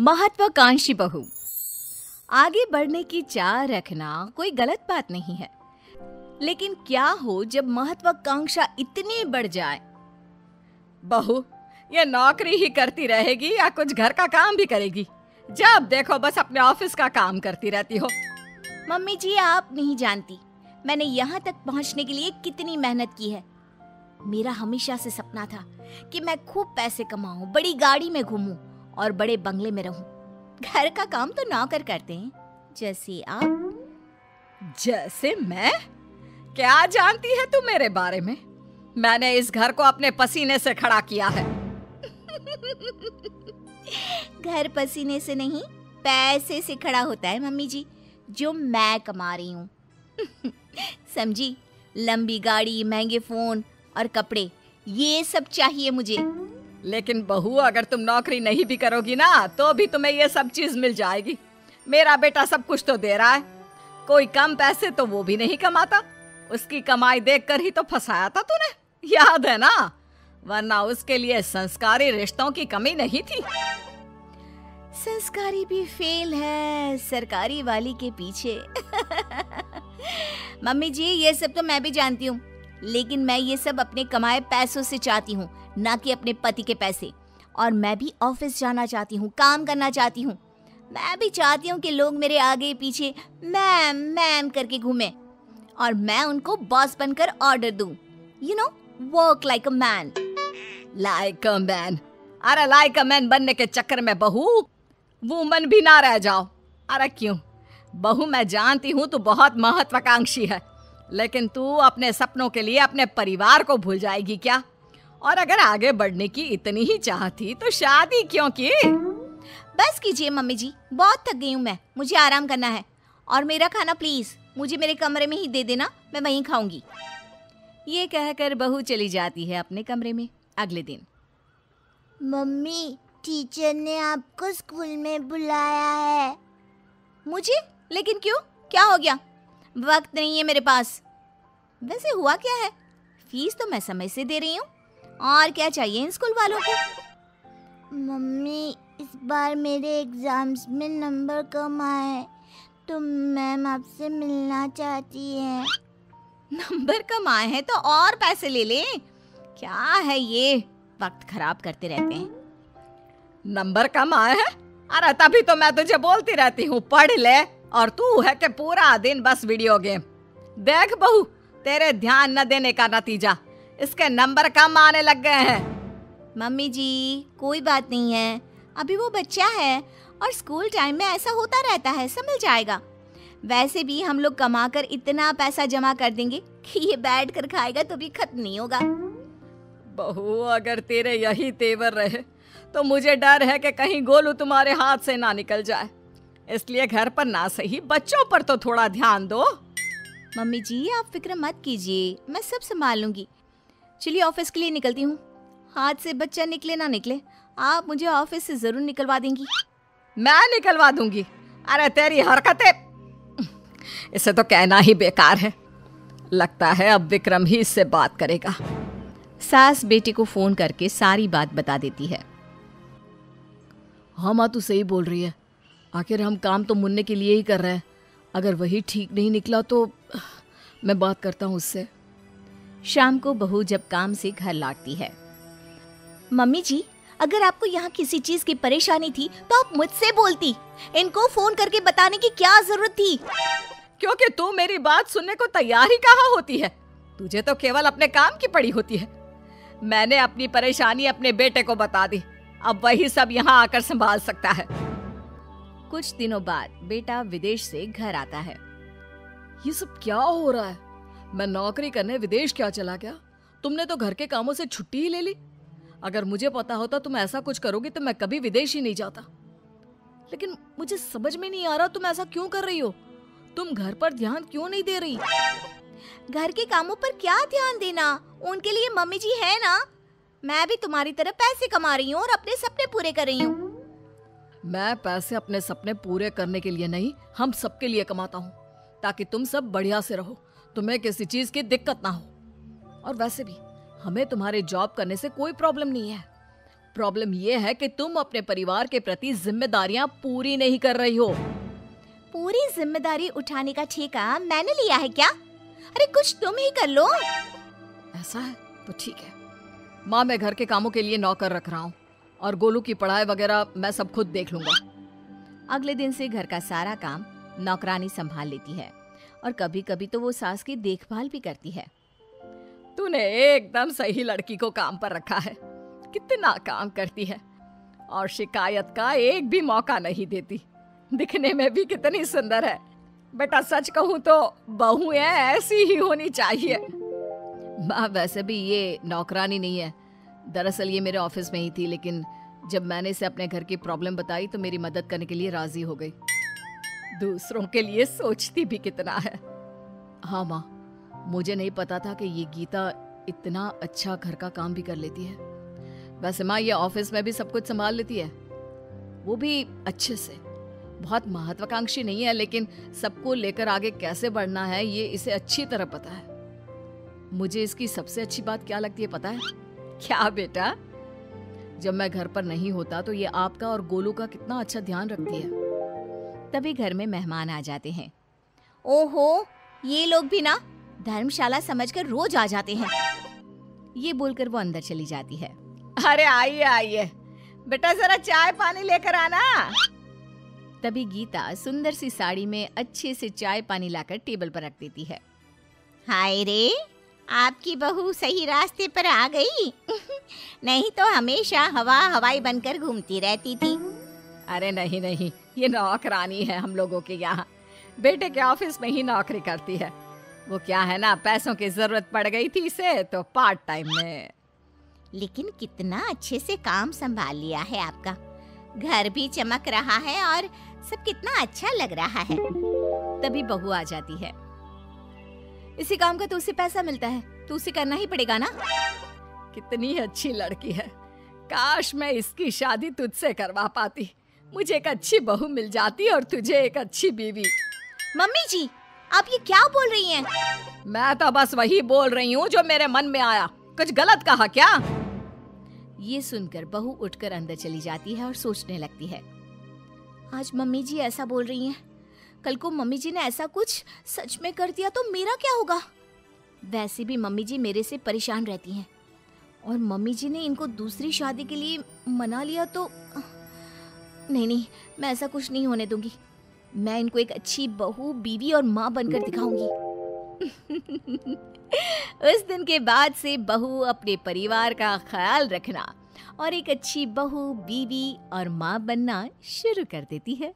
महत्वाकांक्षी बहू। आगे बढ़ने की चाह रखना कोई गलत बात नहीं है, लेकिन क्या हो जब महत्वाकांक्षा इतनी बढ़ जाए? बहू ये नौकरी ही करती रहेगी या कुछ घर का काम भी करेगी? जब देखो बस अपने ऑफिस का काम करती रहती हो। मम्मी जी, आप नहीं जानती मैंने यहाँ तक पहुँचने के लिए कितनी मेहनत की है। मेरा हमेशा से सपना था कि मैं खूब पैसे कमाऊं, बड़ी गाड़ी में घूमूं और बड़े बंगले में रहूं। घर का काम तो नौकर करते हैं, जैसे आप। जैसे मैं? क्या जानती है तू मेरे बारे में? मैंने इस घर को अपने पसीने से खड़ा किया है। घर पसीने से नहीं, पैसे से खड़ा होता है मम्मी जी, जो मैं कमा रही हूँ। समझी? लंबी गाड़ी, महंगे फोन और कपड़े, ये सब चाहिए मुझे। लेकिन बहू अगर तुम नौकरी नहीं भी करोगी ना तो भी तुम्हें ये सब चीज मिल जाएगी। मेरा बेटा सब कुछ तो दे रहा है, कोई कम पैसे तो वो भी नहीं कमाता। उसकी कमाई देखकर ही तो फंसाया था तूने, याद है ना? वरना उसके लिए संस्कारी रिश्तों की कमी नहीं थी। संस्कारी भी फेल है सरकारी वाली के पीछे। मम्मी जी, ये सब तो मैं भी जानती हूँ, लेकिन मैं ये सब अपने कमाए पैसों से चाहती हूँ, ना कि अपने पति के पैसे। और मैं भी ऑफिस जाना चाहती हूँ, काम करना चाहती हूँ। मैं भी चाहती हूँ कि लोग मेरे आगे पीछे मैम मैम करके घूमे और मैं उनको बॉस बनकर ऑर्डर दूँ। You know, work like a man. Like a man? अरे लाइक अ मैन बनने के चक्कर में बहू वुमन भी ना रह जाओ। अरे क्यों बहू, मैं जानती हूँ तू बहुत महत्वाकांक्षी है, लेकिन तू अपने सपनों के लिए अपने परिवार को भूल जाएगी क्या? और अगर आगे बढ़ने की इतनी ही चाह थी तो शादी क्यों की? बस कीजिए मम्मी जी, बहुत थक गई हूँ मैं, मुझे आराम करना है। और मेरा खाना प्लीज मुझे मेरे कमरे में ही दे देना, मैं वहीं खाऊंगी। ये कहकर बहू चली जाती है अपने कमरे में। अगले दिन, मम्मी, टीचर ने आपको स्कूल में बुलाया है। मुझे? लेकिन क्यों? क्या हो गया? वक्त नहीं है मेरे पास। वैसे हुआ क्या है? फीस तो मैं समय से दे रही हूँ, और क्या चाहिए इन स्कूल वालों को? मम्मी, इस बार मेरे एग्जाम्स में नंबर कम आए तो मैम आपसे मिलना चाहती है। नंबर कम आए हैं तो और पैसे ले लें। क्या है ये, वक्त खराब करते रहते हैं। नंबर कम आए हैं? अरे तभी तो मैं तुझे बोलती रहती हूँ पढ़ ले, और तू है कि पूरा दिन बस वीडियो गेम। देख बहू, तेरे ध्यान न देने का नतीजा इसके नंबर कम आने लग गए हैं। मम्मी जी, कोई बात नहीं है, अभी वो बच्चा है और स्कूल टाइम में ऐसा होता रहता है, संभल जाएगा। वैसे भी हम लोग कमाकर इतना पैसा जमा कर देंगे कि ये बैठ कर खाएगा तो भी खत्म नहीं होगा। बहू, अगर तेरे यही तेवर रहे तो मुझे डर है कि कहीं गोलू तुम्हारे हाथ से ना निकल जाए। इसलिए घर पर ना सही बच्चों पर तो थोड़ा ध्यान दो। मम्मी जी, आप फिक्र मत कीजिए, मैं सब संभाल लूंगी। चलिए ऑफिस के लिए निकलती हूँ। हाथ से बच्चा निकले ना निकले, आप मुझे ऑफिस से जरूर निकलवा देंगी। मैं निकलवा दूंगी? अरे तेरी हरकतें, इसे तो कहना ही बेकार है। लगता है अब विक्रम ही इससे बात करेगा। सास बेटे को फोन करके सारी बात बता देती है। हाँ माँ, तू सही बोल रही है। आखिर हम काम तो मुन्ने के लिए ही कर रहे हैं। अगर वही ठीक नहीं निकला तो मैं बात करता हूँ उससे। शाम को बहू जब काम से घर लौटती है। मम्मी जी, अगर आपको यहाँ किसी चीज की परेशानी थी तो आप मुझसे बोलती, इनको फोन करके बताने की क्या जरूरत थी? क्योंकि तू मेरी बात सुनने को तैयार ही कहाँ होती है। तुझे तो केवल अपने काम की पड़ी होती है। मैंने अपनी परेशानी अपने बेटे को बता दी, अब वही सब यहाँ आकर संभाल सकता है। कुछ दिनों बाद बेटा विदेश से घर आता है। ये सब क्या हो रहा है? मैं नौकरी करने विदेश क्या चला गया? तुमने तो घर के कामों से छुट्टी ही ले ली। अगर मुझे पता होता तुम ऐसा कुछ करोगे तो मैं कभी विदेश ही नहीं जाता। लेकिन मुझे समझ में नहीं आ रहा तुम ऐसा क्यों कर रही हो? तुम घर पर ध्यान क्यों नहीं दे रही? घर के कामों पर क्या ध्यान देना, उनके लिए मम्मी जी है ना। मैं भी तुम्हारी तरह पैसे कमा रही हूँ और अपने सपने पूरे कर रही हूँ। मैं पैसे अपने सपने पूरे करने के लिए नहीं, हम सबके लिए कमाता हूँ, ताकि तुम सब बढ़िया से रहो, तुम्हें किसी चीज की दिक्कत ना हो। और वैसे भी हमें तुम्हारे जॉब करने से कोई प्रॉब्लम नहीं है। प्रॉब्लम ये है कि तुम अपने परिवार के प्रति जिम्मेदारियां पूरी नहीं कर रही हो। पूरी जिम्मेदारी उठाने का ठेका मैंने लिया है क्या? अरे कुछ तुम ही कर लो। ऐसा है तो ठीक है माँ, मैं घर के कामों के लिए नौकर रख रहा हूँ और गोलू की पढ़ाई वगैरह मैं सब खुद देख लूंगा। अगले दिन से घर का सारा काम नौकरानी संभाल लेती है और कभी कभी तो वो सास की देखभाल भी करती है। तूने एकदम सही लड़की को काम पर रखा है। कितना काम करती है और शिकायत का एक भी मौका नहीं देती। दिखने में भी कितनी सुंदर है। बेटा सच कहूँ तो बहुएं ऐसी ही होनी चाहिए। माँ वैसे भी ये नौकरानी नहीं है, दरअसल ये मेरे ऑफिस में ही थी, लेकिन जब मैंने इसे अपने घर की प्रॉब्लम बताई तो मेरी मदद करने के लिए राजी हो गई। दूसरों के लिए सोचती भी कितना है। हाँ माँ, मुझे नहीं पता था कि ये गीता इतना अच्छा घर का काम भी कर लेती है। वैसे माँ ये ऑफिस में भी सब कुछ संभाल लेती है, वो भी अच्छे से। बहुत महत्वाकांक्षी नहीं है, लेकिन सबको लेकर आगे कैसे बढ़ना है ये इसे अच्छी तरह पता है। मुझे इसकी सबसे अच्छी बात क्या लगती है पता है? क्या बेटा? जब मैं घर पर नहीं होता तो ये आपका और गोलू का कितना अच्छा ध्यान रखती है। तभी घर में मेहमान आ जाते हैं। ओहो, ये लोग भी ना धर्मशाला समझकर रोज आ जाते हैं। ये बोलकर वो अंदर चली जाती है। अरे आइए आइए बेटा, जरा चाय पानी लेकर आना। तभी गीता सुंदर सी साड़ी में अच्छे से चाय पानी लाकर टेबल पर रख देती है। हाय रे, आपकी बहू सही रास्ते पर आ गई। नहीं तो हमेशा हवाई बनकर घूमती रहती थी। अरे नहीं नहीं, ये नौकरानी है हम लोगों के यहाँ। बेटे के ऑफिस में ही नौकरी करती है। वो क्या है ना, पैसों की जरूरत पड़ गई थी इसे तो पार्ट टाइम में। लेकिन कितना अच्छे से काम संभाल लिया है आपका। घर भी चमक रहा है और सब कितना अच्छा लग रहा है। तभी बहू आ जाती है। इसी काम का तो उसे पैसा मिलता है, तो उसे करना ही पड़ेगा ना। कितनी अच्छी लड़की है। काश मैं इसकी शादी तुझसे करवा पाती। मुझे एक अच्छी बहू मिल जाती और तुझे एक अच्छी बीवी। मम्मी जी, आप ये क्या बोल रही हैं? मैं तो बस वही बोल रही हूँ जो मेरे मन में आया। कुछ गलत कहा क्या? ये सुनकर बहू उठकर अंदर चली जाती है और सोचने लगती है। आज मम्मी जी ऐसा बोल रही हैं, कल को मम्मी जी ने ऐसा कुछ सच में कर दिया तो मेरा क्या होगा? वैसे भी मम्मी जी मेरे से परेशान रहती हैं और मम्मी जी ने इनको दूसरी शादी के लिए मना लिया तो नहीं, मैं ऐसा कुछ नहीं होने दूंगी। मैं इनको एक अच्छी बहू, बीवी और माँ बनकर दिखाऊंगी। उस दिन के बाद से बहू अपने परिवार का ख्याल रखना और एक अच्छी बहू, बीवी और माँ बनना शुरू कर देती है।